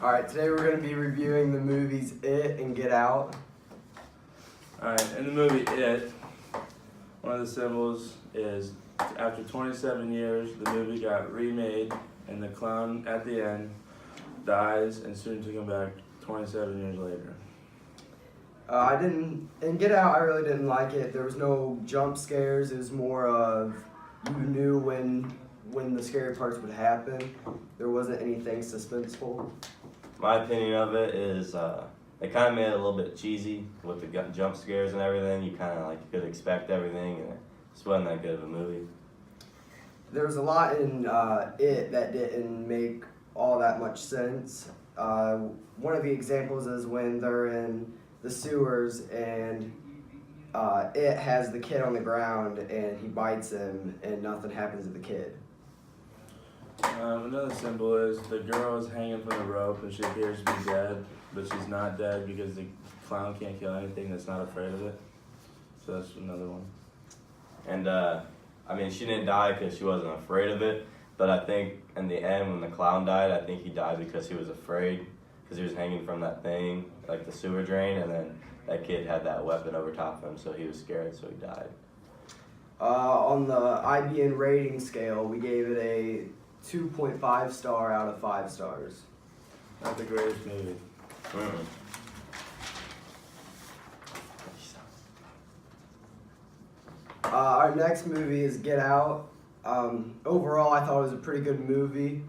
Alright, today we're going to be reviewing the movies It and Get Out. Alright, in the movie It, one of the symbols is after 27 years, the movie got remade, and the clown at the end dies and soon to come back 27 years later. In Get Out, I really didn't like it. There was no jump scares. It was more of you knew when the scary parts would happen. There wasn't anything suspenseful. My opinion of it is they kind of made it a little bit cheesy with the jump scares and everything. You kind of like could expect everything, and it just wasn't that good of a movie. There was a lot in It that didn't make all that much sense. One of the examples is when they're in the sewers and It has the kid on the ground and he bites him and nothing happens to the kid. Another symbol is the girl is hanging from the rope and she appears to be dead, but she's not dead because the clown can't kill anything that's not afraid of it. So that's another one. And I mean, she didn't die because she wasn't afraid of it, but I think in the end when the clown died, I think he died because he was afraid, because he was hanging from that thing, like the sewer drain, and then that kid had that weapon over top of him, so he was scared, so he died. On the IBN rating scale, we gave it a 2.5 star out of 5 stars. Not the greatest movie. Our next movie is Get Out. Overall, I thought it was a pretty good movie.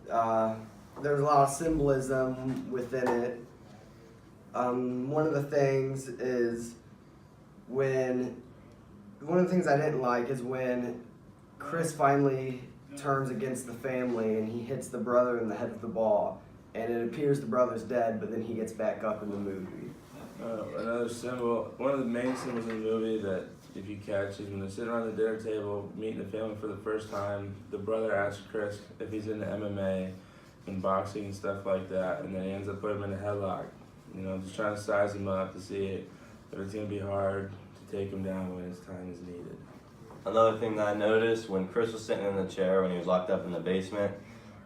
There's a lot of symbolism within it. One of the things I didn't like is when Chris finally turns against the family and he hits the brother in the head with the ball, and it appears the brother's dead, but then he gets back up in the movie. Another symbol, one of the main symbols in the movie that if you catch is when they're sitting around the dinner table meeting the family for the first time, the brother asks Chris if he's into MMA and boxing and stuff like that, and then he ends up putting him in a headlock, just trying to size him up to see if it's going to be hard to take him down when his time is needed. Another thing that I noticed, when Chris was sitting in the chair when he was locked up in the basement,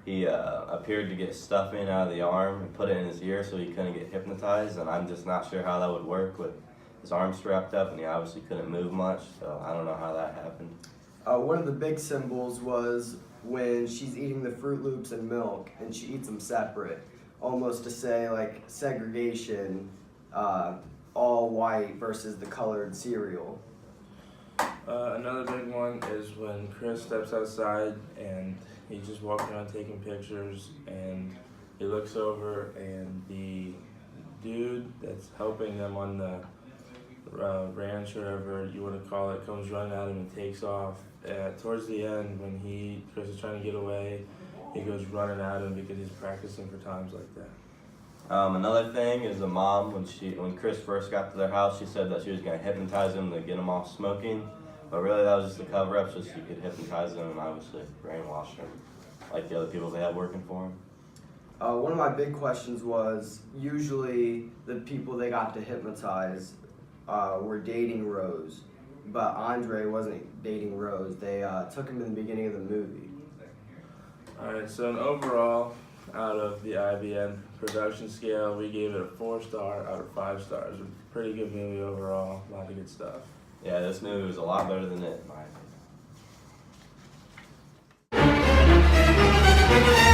he appeared to get stuffing out of the arm and put it in his ear so he couldn't get hypnotized, and I'm just not sure how that would work with his arm strapped up, and he obviously couldn't move much, so I don't know how that happened. One of the big symbols was when she's eating the Fruit Loops and milk, and she eats them separate, almost to say like segregation, all white versus the colored cereal. Another big one is when Chris steps outside and he's just walking around taking pictures, and he looks over and the dude that's helping them on the ranch or whatever you want to call it comes running at him and takes off. Towards the end, when Chris is trying to get away, he goes running at him because he's practicing for times like that. Another thing is the mom, when Chris first got to their house, she said that she was going to hypnotize him to get him off smoking, but really that was just a cover-up so she could hypnotize him and obviously brainwash him, like the other people they had working for him. One of my big questions was, usually the people they got to hypnotize were dating Rose, but Andre wasn't dating Rose. They took him in the beginning of the movie. Alright, so in overall, out of the IBN production scale, we gave it a 4 star out of 5 stars. A pretty good movie overall, a lot of good stuff. Yeah, this movie was a lot better than It, in my opinion.